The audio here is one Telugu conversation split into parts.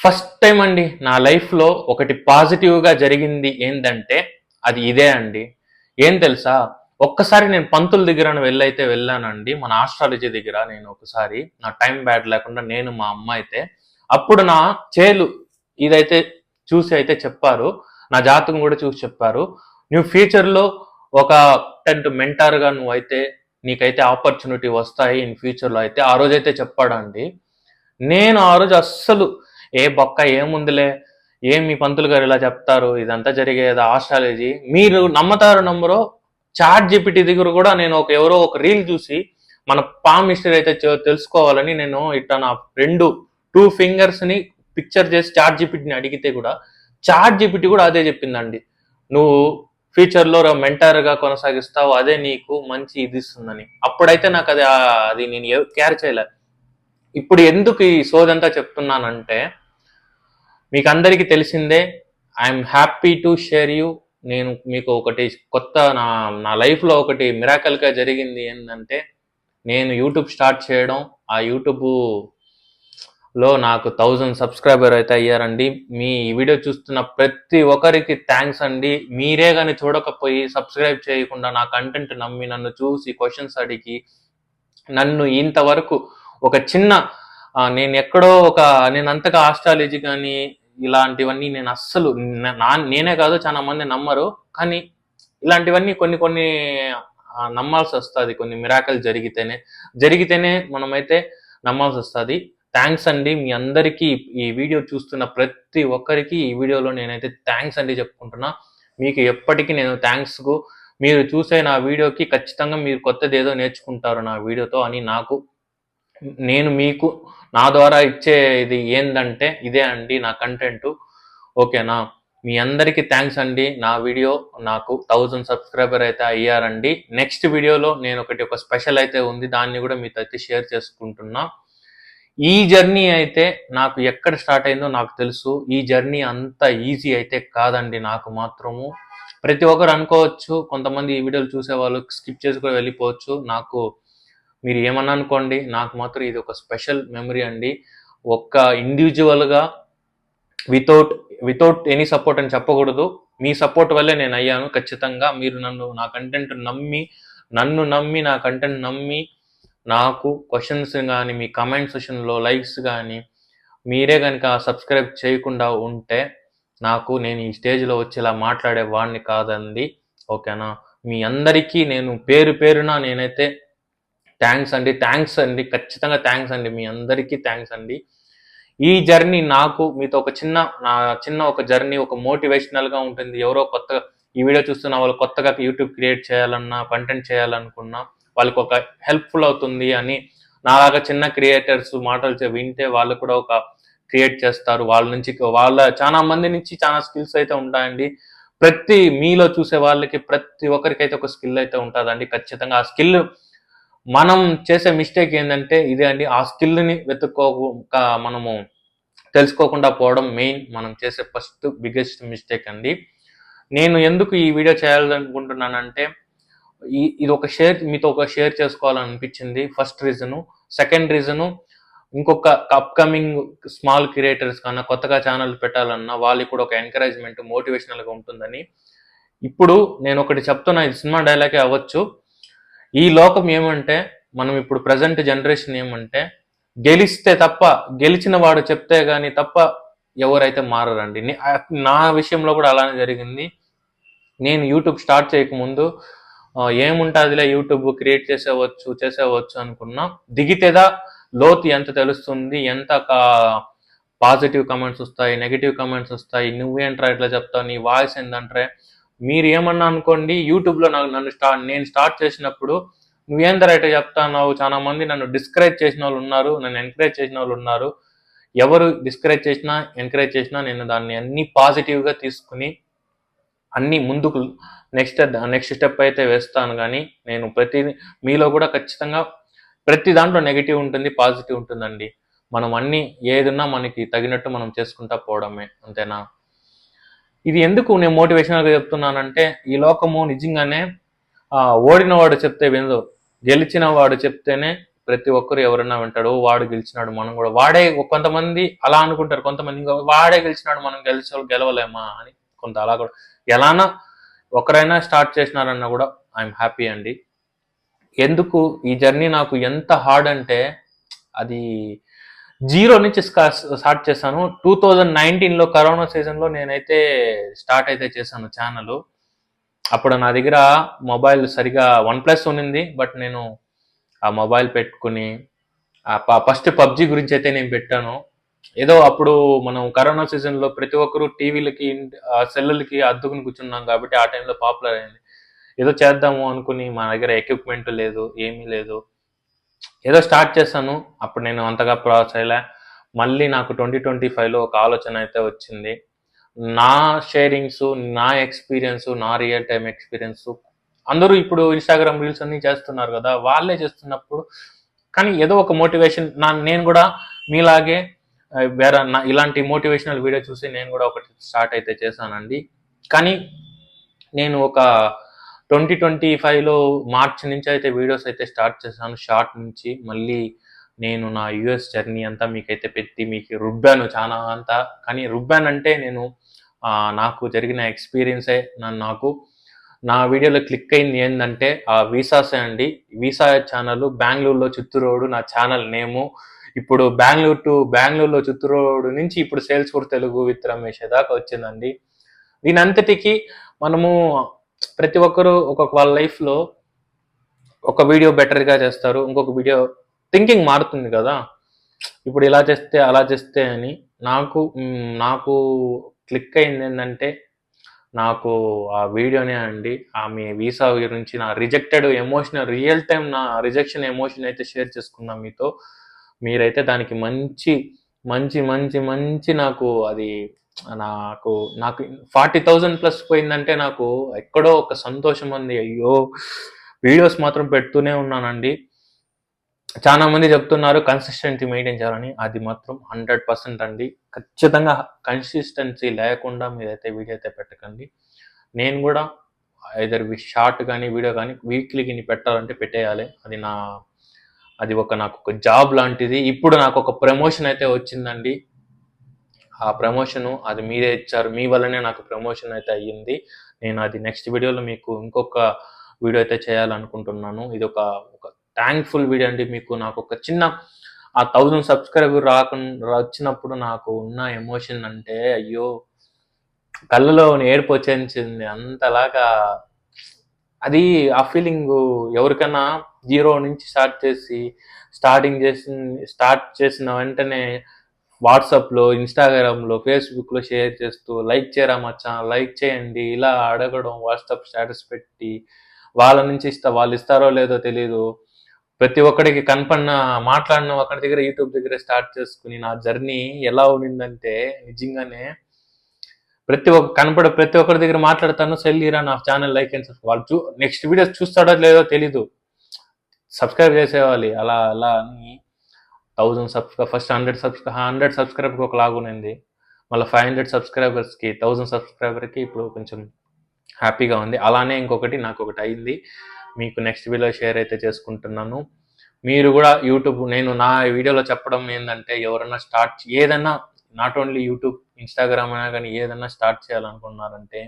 ఫస్ట్ టైం అండి నా లైఫ్‌లో ఒకటి పాజిటివ్‌గా జరిగింది ఏందంటే, అది ఇదే అండి. ఏం తెలుసా? ఒక్కసారి నేను పంతుల దగ్గరన వెళ్ళానండి. మన ఆస్ట్రాలజీ దగ్గర నేను ఒకసారి నా టైం బ్యాడ్ లేకుండా నేను, మా అమ్మ అయితే. అప్పుడు నా చేలు ఇదైతే చూసి అయితే చెప్పారు. నా జాతకం గూడా చూసి చెప్పారు. "నువ్వు ఫ్యూచర్‌లో ఒక కంటెంట్ మెంటార్‌గా నువ్వైతే నీకైతే ఆపర్చునిటీ వస్తాయి ఇన్ ఫ్యూచర్‌లో" అయితే ఆ రోజైతే చెప్పాడండి. నేను ఆ రోజు అస్సలు ఏ బొక్క ఏముందిలే, ఏం మీ పంతులు గారు ఇలా చెప్తారు, ఇదంతా జరిగేది ఆస్ట్రాలజీ. మీరు నమ్మతారో నమ్మరో చాట్ జీపీటీ దగ్గర కూడా నేను ఎవరో ఒక రీల్ చూసి మన పామ్ హిస్టరీ అయితే తెలుసుకోవాలని నేను ఇట్లా నా 2 ఫింగర్స్‌ని పిక్చర్ చేసి చాట్ జీపీటీని అడిగితే కూడా చాట్ జీపీటీ కూడా అదే చెప్పిందండి. నువ్వు ఫ్యూచర్‌లో మెంటార్‌గా కొనసాగిస్తావు. అదే నీకు మంచి ఇది ఇస్తుందని. అప్పుడైతే నాకు అది నేను కేర్ చేయలే. ఇప్పుడు ఎందుకు ఈ సోదంతా చెప్తున్నానంటే మీకు అందరికీ తెలిసిందే. I'm happy to share you. నేను మీకు ఒకటి కొత్త నా నా లైఫ్‌లో ఒకటి మిరాకల్‌గా జరిగింది ఏందంటే, నేను యూట్యూబ్ స్టార్ట్ చేయడం, ఆ యూట్యూబ్‌లో నాకు 1000 సబ్స్క్రైబర్ అయితే అయ్యారండి. మీ ఈ వీడియో చూస్తున్న ప్రతి ఒక్కరికి థాంక్స్ అండి. మీరే గాని చూడకపోయి సబ్స్క్రైబ్ చేయకుండా నా కంటెంట్ నమ్మి నన్ను చూసి క్వెషన్స్ అడిగి నన్ను ఇంతవరకు ఒక చిన్న నేను అంతగా ఆస్ట్రాలజీ కానీ ఇలాంటివన్నీ నేను అస్సలు నేనే కాదు చాలా మంది నమ్మరు. కానీ ఇలాంటివన్నీ కొన్ని కొన్ని నమ్మాల్సి వస్తుంది. కొన్ని మిరాకల్ జరిగితేనే మనమైతే నమ్మాల్సి వస్తుంది. థ్యాంక్స్ అండి మీ అందరికీ. ఈ వీడియో చూస్తున్న ప్రతి ఒక్కరికి ఈ వీడియోలో నేనైతే థ్యాంక్స్ అండి చెప్పుకుంటున్నా. మీకు ఎప్పటికీ నేను థ్యాంక్స్‌కు మీరు చూసే నా వీడియోకి ఖచ్చితంగా మీరు కొత్తది ఏదో నేర్చుకుంటారు నా వీడియోతో అని నేను మీకు నా ద్వారా ఇచ్చే ఇది ఏందంటే ఇదే అండి నా కంటెంట్. ఓకేనా? మీ అందరికీ థ్యాంక్స్ అండి. నా వీడియో నాకు 1000 సబ్స్క్రైబర్ అయితే అయ్యారండి. నెక్స్ట్ వీడియోలో నేను ఒక స్పెషల్ అయితే ఉంది. దాన్ని కూడా మీతో అయితే షేర్ చేసుకుంటున్నా. ఈ జర్నీ అయితే నాకు ఎక్కడ స్టార్ట్ అయిందో నాకు తెలుసు. ఈ జర్నీ అంత ఈజీ అయితే కాదండి నాకు మాత్రము. ప్రతి ఒక్కరు అనుకోవచ్చు, కొంతమంది ఈ వీడియోలు చూసేవాళ్ళు స్కిప్ చేసి కూడా వెళ్ళిపోవచ్చు. మీరు ఏమన్నా అనుకోండి, నాకు మాత్రం ఇది ఒక స్పెషల్ మెమరీ అండి. ఒక్క ఇండివిజువల్‌గా వితౌట్ వితౌట్ ఎనీ సపోర్ట్ అని చెప్పకూడదు. మీ సపోర్ట్ వల్లే నేను అయ్యాను ఖచ్చితంగా. మీరు నా కంటెంట్ నమ్మి నా కంటెంట్ నమ్మి నాకు క్వశ్చన్స్ కానీ మీ కామెంట్ సెషన్లో లైక్స్ కానీ మీరే కనుక సబ్స్క్రైబ్ చేయకుండా ఉంటే నేను ఈ స్టేజ్లో వచ్చి ఇలా మాట్లాడే వాడిని కాదండి. ఓకేనా? మీ అందరికీ నేను పేరు పేరున నేనైతే థ్యాంక్స్ అండి. ఖచ్చితంగా థ్యాంక్స్ అండి. మీ అందరికీ థ్యాంక్స్ అండి. ఈ జర్నీ నాకు మీతో ఒక జర్నీ ఒక మోటివేషనల్‌గా ఉంటుంది. ఎవరో కొత్తగా ఈ వీడియో చూస్తున్న వాళ్ళు కొత్తగా యూట్యూబ్ క్రియేట్ చేయాలన్నా, కంటెంట్ చేయాలనుకున్నా వాళ్ళకి ఒక హెల్ప్‌ఫుల్ అవుతుంది అని నాలాగా చిన్న క్రియేటర్స్ మాటలు వింటే వాళ్ళు కూడా ఒక క్రియేట్ చేస్తారు. చాలా మంది నుంచి చాలా స్కిల్స్ అయితే ఉంటాయండి. మీలో చూసే వాళ్ళకి ప్రతి ఒక్కరికైతే ఒక స్కిల్ అయితే ఉంటదండి. ఖచ్చితంగా ఆ స్కిల్ మనం చేసే మిస్టేక్ ఏందంటే ఇదే అండి. ఆ స్కిల్‌ని మనము తెలుసుకోకుండా పోవడం మనం చేసే ఫస్ట్ బిగ్గెస్ట్ మిస్టేక్ అండి. నేను ఎందుకు ఈ వీడియో చేయాలనుకుంటున్నానంటే ఇది మీతో షేర్ చేసుకోవాలనిపించింది ఫస్ట్ రీజను. సెకండ్ రీజను ఇంకొక అప్‌కమింగ్ స్మాల్ క్రియేటర్స్ కన్నా కొత్తగా ఛానెల్ పెట్టాలన్నా వాళ్ళకి కూడా ఒక ఎంకరేజ్‌మెంట్, మోటివేషనల్‌గా ఉంటుందని. ఇప్పుడు నేనొకటి చెప్తున్నా, ఇది సినిమా డైలాగే అవ్వచ్చు. ఈ లోకం ఏమంటే మనం ఇప్పుడు ప్రెజెంట్ జనరేషన్ ఏమంటే గెలిచిన వాడు చెప్తే గాని తప్ప ఎవరైతే మారరండి. నా విషయంలో కూడా అలానే జరిగింది. నేను యూట్యూబ్ స్టార్ట్ చేయకముందు ఏముంటాదిలే యూట్యూబ్ క్రియేట్ చేసేవచ్చు అనుకున్నా. దిగితేదా లోతు ఎంత తెలుస్తుంది, ఎంత పాజిటివ్ కామెంట్స్ వస్తాయి, నెగటివ్ కామెంట్స్ వస్తాయి. నువ్వేంట్రా ఇట్లా చెప్తావు, నీ వాయిస్ ఏందంటే మీరు ఏమన్నా అనుకోండి. యూట్యూబ్లో నేను స్టార్ట్ చేసినప్పుడు నువ్వేందరా ఇట్లా చెప్తాన్నావు, చాలా మంది నన్ను డిస్కరేజ్ చేసిన వాళ్ళు ఉన్నారు, నన్ను ఎంకరేజ్ చేసిన వాళ్ళు ఉన్నారు. ఎవరు డిస్కరేజ్ చేసినా ఎంకరేజ్ చేసినా నేను దాన్ని అన్ని పాజిటివ్గా తీసుకుని అన్ని ముందుకు నెక్స్ట్ స్టెప్ అయితే వేస్తాను. కానీ నేను మీలో కూడా ఖచ్చితంగా ప్రతి దాంట్లో నెగిటివ్ ఉంటుంది, పాజిటివ్ ఉంటుందండి. మనం ఏదున్నా మనకి తగినట్టు మనం చేసుకుంటా పోవడమే, అంతేనా? ఇది ఎందుకు నేను మోటివేషనల్గా చెప్తున్నానంటే ఈ లోకము నిజంగానే ఓడిన వాడు చెప్తే వినదు, గెలిచిన వాడు చెప్తేనే ప్రతి ఒక్కరు ఎవరైనా వింటాడు, వాడు గెలిచినాడు మనం కూడా వాడే, కొంతమంది అలా అనుకుంటారు, కొంతమంది ఇంకా వాడే గెలిచినాడు మనం గెలవలేమా అని, కొంత అలా కూడా ఎలానా ఒకరైనా స్టార్ట్ చేసినారన్నా కూడా ఐఎమ్ హ్యాపీ అండి. ఎందుకు ఈ జర్నీ నాకు ఎంత హార్డ్ అంటే, అది జీరో నుంచి స్టార్ట్ చేశాను. 2019లో కరోనా సీజన్లో నేనైతే స్టార్ట్ అయితే చేశాను ఛానల్. అప్పుడు నా దగ్గర మొబైల్ సరిగా OnePlus ఉన్నింది, బట్ నేను ఆ మొబైల్ పెట్టుకుని ఫస్ట్ పబ్జి గురించి అయితే నేను పెట్టాను. ఏదో అప్పుడు మనం కరోనా సీజన్లో ప్రతి ఒక్కరు టీవీలకి సెల్లులకి అద్దుకుని కూర్చున్నాం కాబట్టి ఆ టైంలో పాపులర్ అయింది. ఏదో చేద్దాము అనుకుని, మా దగ్గర ఎక్విప్మెంట్ లేదు, ఏమీ లేదు, ఏదో స్టార్ట్ చేశాను. అప్పుడు నేను అంతగా ప్రాసెస్ అయ్యలే. మళ్ళీ నాకు 2025లో ఒక ఆలోచన అయితే వచ్చింది. నా షేరింగ్స్, నా ఎక్స్పీరియన్స్, నా రియల్ టైం ఎక్స్పీరియన్స్, అందరూ ఇప్పుడు ఇన్స్టాగ్రామ్ రీల్స్ అన్ని చేస్తున్నారు కదా, వాళ్ళే చేస్తున్నప్పుడు కానీ ఏదో ఒక మోటివేషన్, నేను కూడా మీలాగే వేరే ఇలాంటి మోటివేషనల్ వీడియో చూసి నేను కూడా ఒకటి స్టార్ట్ అయితే చేశానండి. కానీ నేను ఒక 2025లో మార్చ్ నుంచి అయితే వీడియోస్ అయితే స్టార్ట్ చేశాను, షార్ట్ నుంచి. మళ్ళీ నేను నా యుఎస్ జర్నీ అంతా మీకైతే పెట్టి మీకు రుబ్బాను చాలా అంతా. కానీ రుబ్బాను అంటే నేను నాకు జరిగిన ఎక్స్పీరియన్సే నాకు నా వీడియోలో క్లిక్ అయింది ఏంటంటే ఆ వీసాసే అండి. వీసా ఛానల్, బెంగళూరులో చిత్తూరు రోడ్ నా ఛానల్ నేము. ఇప్పుడు బెంగళూరులో చిత్తూరు రోడ్ నుంచి ఇప్పుడు sales for Telugu with Ramesh దాకా వచ్చిందండి. దీని అంతటికి మనము ప్రతి ఒక్కరు ఒక్కొక్క వాళ్ళ లైఫ్లో ఒక వీడియో బెటర్గా చేస్తారు, ఇంకొక వీడియో థింకింగ్ మారుతుంది కదా, ఇప్పుడు ఇలా చేస్తే అలా చేస్తే అని. నాకు క్లిక్ అయింది ఏంటంటే, నాకు ఆ వీడియోనే అండి. ఆమె వీసా గురించి నా రిజెక్టెడ్ ఎమోషనల్ రియల్ టైం నా రిజెక్షన్ ఎమోషన్ అయితే షేర్ చేసుకున్నాం మీతో. మీరైతే దానికి మంచి మంచి మంచి మంచి నాకు అది నాకు 40,000+ పోయిందంటే నాకు ఎక్కడో ఒక సంతోషం ఉంది. అయ్యో, వీడియోస్ మాత్రం పెడుతూనే ఉన్నానండి. చాలా మంది చెప్తున్నారు కన్సిస్టెన్సీ మెయింటైన్ చేయాలని, అది మాత్రం 100% అండి. ఖచ్చితంగా కన్సిస్టెన్సీ లేకుండా మీరైతే వీడియో అయితే పెట్టకండి. నేను కూడా ఐదర్ షార్ట్ కానీ వీడియో కానీ వీక్లీకి పెట్టాలంటే పెట్టేయాలి. అది నాకు ఒక జాబ్ లాంటిది. ఇప్పుడు నాకు ఒక ప్రమోషన్ అయితే వచ్చిందండి. ఆ ప్రమోషను అది మీరే ఇచ్చారు, మీ వల్లనే నాకు ప్రమోషన్ అయితే అయ్యింది. నేను అది నెక్స్ట్ వీడియోలో మీకు ఇంకొక వీడియో అయితే చేయాలనుకుంటున్నాను. ఇది ఒక థ్యాంక్ఫుల్ వీడియో అండి మీకు. నాకు ఒక చిన్న 1000 సబ్స్క్రైబర్ వచ్చినప్పుడు నాకు ఉన్న ఎమోషన్ అంటే, అయ్యో, కళ్ళలో ఏడుపు వచ్చేసింది అంతలాగా. అది ఆ ఫీలింగ్ ఎవరికైనా జీరో నుంచి స్టార్ట్ చేసిన వెంటనే వాట్సాప్లో, ఇన్స్టాగ్రామ్లో, ఫేస్బుక్లో షేర్ చేస్తూ లైక్ చేయరా మచ్చా, లైక్ చేయండి ఇలా అడగడం, వాట్సాప్ స్టేటస్ పెట్టి వాళ్ళ నుంచి వాళ్ళు ఇస్తారో లేదో తెలీదు. ప్రతి ఒక్కడికి మాట్లాడిన ఒకరి దగ్గర యూట్యూబ్ దగ్గర స్టార్ట్ చేసుకుని నా జర్నీ ఎలా ఉండిందంటే, నిజంగానే ప్రతి ఒక్కరి దగ్గర మాట్లాడతాను, సెల్లీరా నా ఛానల్ లైక్ అండ్ సబ్స్క్రైబ్. వాళ్ళు నెక్స్ట్ వీడియోస్ చూస్తాడో లేదో తెలీదు, సబ్స్క్రైబ్ చేసేవాలి. అలా అని 1000 సబ్స్క్రైబ్, ఫస్ట్ 100 సబ్స్క్రైబర్కి ఒక లాగునింది, మళ్ళీ 500 సబ్స్క్రైబర్స్కి, 1000 సబ్స్క్రైబర్కి ఇప్పుడు కొంచెం హ్యాపీగా ఉంది. అలానే నాకు ఒకటి అయింది, మీకు నెక్స్ట్ వీడియో షేర్ అయితే చేసుకుంటున్నాను. మీరు కూడా యూట్యూబ్, నేను నా వీడియోలో చెప్పడం ఏంటంటే, ఎవరైనా ఏదైనా నాట్ ఓన్లీ యూట్యూబ్, ఇన్స్టాగ్రామ్ అయినా కానీ ఏదైనా స్టార్ట్ చేయాలనుకున్నారంటే,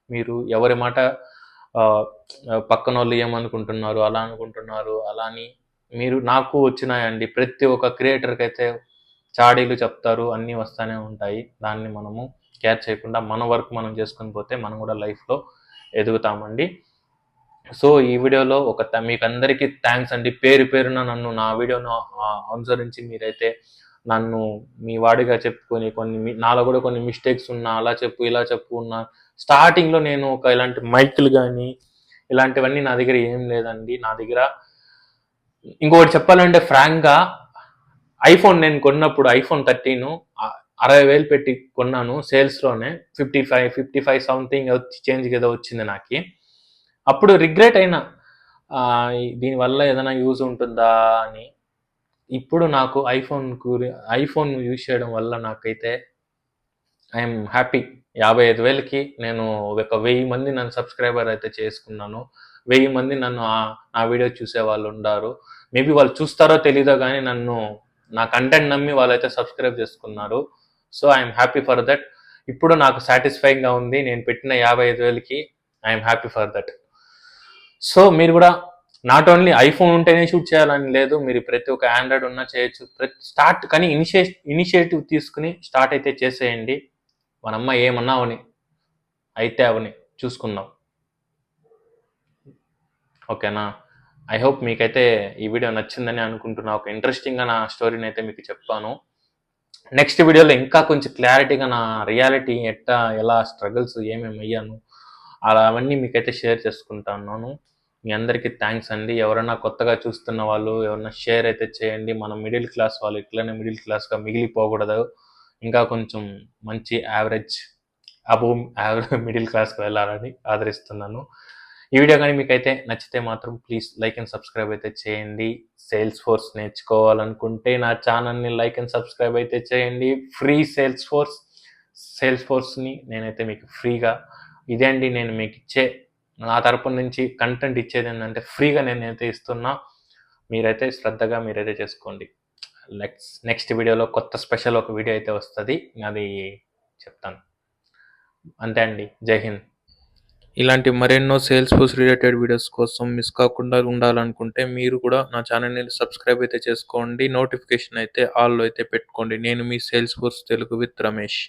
మీరు ఎవరి మాట పక్కన వాళ్ళు ఏమనుకుంటున్నారు, అలా అనుకుంటున్నారు అలా అని మీరు నాకు వచ్చినాయండి. ప్రతి ఒక్క క్రియేటర్కి అయితే చాడీలు చెప్తారు, అన్నీ వస్తూనే ఉంటాయి. దాన్ని మనము కేర్ చేయకుండా మన వర్క్ మనం చేసుకొని పోతే మనం కూడా లైఫ్లో ఎదుగుతామండి. సో ఈ వీడియోలో మీకు అందరికీ థ్యాంక్స్ అండి. పేరున నన్ను నా వీడియోను అనుసరించి మీరైతే నన్ను మీ వాడిగా చెప్పుకొని, నాలో కూడా కొన్ని మిస్టేక్స్ ఉన్నా, అలా చెప్పు ఇలా చెప్పు ఉన్నా. స్టార్టింగ్లో నేను ఇలాంటి మైకులు కానీ ఇలాంటివన్నీ నా దగ్గర ఏం లేదండి. నా దగ్గర ఇంకొకటి చెప్పాలంటే ఫ్రాంక్గా, ఐఫోన్ నేను కొన్నప్పుడు ఐఫోన్ 13 60,000 పెట్టి కొన్నాను సేల్స్లోనే. 55 సంథింగ్ చేంజ్ ఏదో వచ్చింది నాకు. అప్పుడు రిగ్రెట్ అయినా, దీనివల్ల ఏదైనా యూజ్ ఉంటుందా అని. ఇప్పుడు నాకు ఐఫోన్ యూజ్ చేయడం వల్ల నాకైతే ఐఎమ్ హ్యాపీ. 55,000కి నేను ఒక 1000 మంది నన్ను సబ్స్క్రైబర్ అయితే చేసుకున్నాను. 1000 మంది నా వీడియో చూసే వాళ్ళు ఉన్నారు. మేబీ వాళ్ళు చూస్తారో తెలీదో కానీ నా కంటెంట్ నమ్మి వాళ్ళైతే సబ్స్క్రైబ్ చేసుకున్నారు. So I'm happy for that. ఇప్పుడు నాకు సాటిస్ఫైయింగ్గా ఉంది. నేను పెట్టిన 55,000కి I'm happy for that. So మీరు కూడా నాట్ ఓన్లీ ఐఫోన్ ఉంటేనే షూట్ చేయాలని లేదు, మీరు ప్రతి ఒక్క ఆండ్రాయిడ్ ఉన్నా చేయొచ్చు. స్టార్ట్ కానీ ఇనిషియేటివ్ తీసుకుని స్టార్ట్ అయితే చేసేయండి. మనమ్మ ఏమన్నా అవని, అయితే అవని చూసుకుందాం. ఓకేనా? ఐ హోప్ మీకైతే ఈ వీడియో నచ్చిందని అనుకుంటున్నా. ఒక ఇంట్రెస్టింగ్గా నా స్టోరీని అయితే మీకు చెప్పాను. నెక్స్ట్ వీడియోలో ఇంకా కొంచెం క్లారిటీగా నా రియాలిటీ ఎలా స్ట్రగుల్స్ ఏమేమి అయ్యాను అలా అవన్నీ మీకైతే షేర్ చేసుకుంటున్నాను. మీ అందరికీ థ్యాంక్స్ అండి. ఎవరైనా కొత్తగా చూస్తున్న వాళ్ళు ఎవరైనా షేర్ అయితే చేయండి. మనం మిడిల్ క్లాస్ వాళ్ళు ఇట్లనే మిడిల్ క్లాస్గా మిగిలిపోకూడదు, ఇంకా కొంచెం మంచి అబోవ్ యావరేజ్ మిడిల్ క్లాస్కి వెళ్ళాలని ఆదరిస్తున్నాను. ఈ వీడియో కానీ మీకైతే నచ్చితే మాత్రం ప్లీజ్ లైక్ అండ్ సబ్స్క్రైబ్ అయితే చేయండి. సేల్స్ ఫోర్స్ నేర్చుకోవాలనుకుంటే నా ఛానల్ని లైక్ అండ్ సబ్స్క్రైబ్ అయితే చేయండి. ఫ్రీ సేల్స్ ఫోర్స్ని నేనైతే మీకు ఫ్రీగా ఇదే అండి నేను మీకు ఇచ్చే, నా తరపు నుంచి కంటెంట్ ఇచ్చేది ఏంటంటే ఫ్రీగా నేనైతే ఇస్తున్నా. మీరైతే శ్రద్ధగా మీరైతే చేసుకోండి. నెక్స్ట్ వీడియోలో కొత్త స్పెషల్ ఒక వీడియో అయితే వస్తుంది, అది చెప్తాను. అంతే అండి. జై హింద్. ఇలాంటి మరెన్నో సేల్స్ ఫోర్స్ రిలేటెడ్ వీడియోస్ కోసం మిస్ కాకుండా ఉండాలనుకుంటే మీరు కూడా నా ఛానల్ని సబ్స్క్రైబ్ అయితే చేసుకోండి. నోటిఫికేషన్ అయితే ఆల్లో అయితే పెట్టుకోండి. నేను మీ Salesforce Telugu with Ramesh.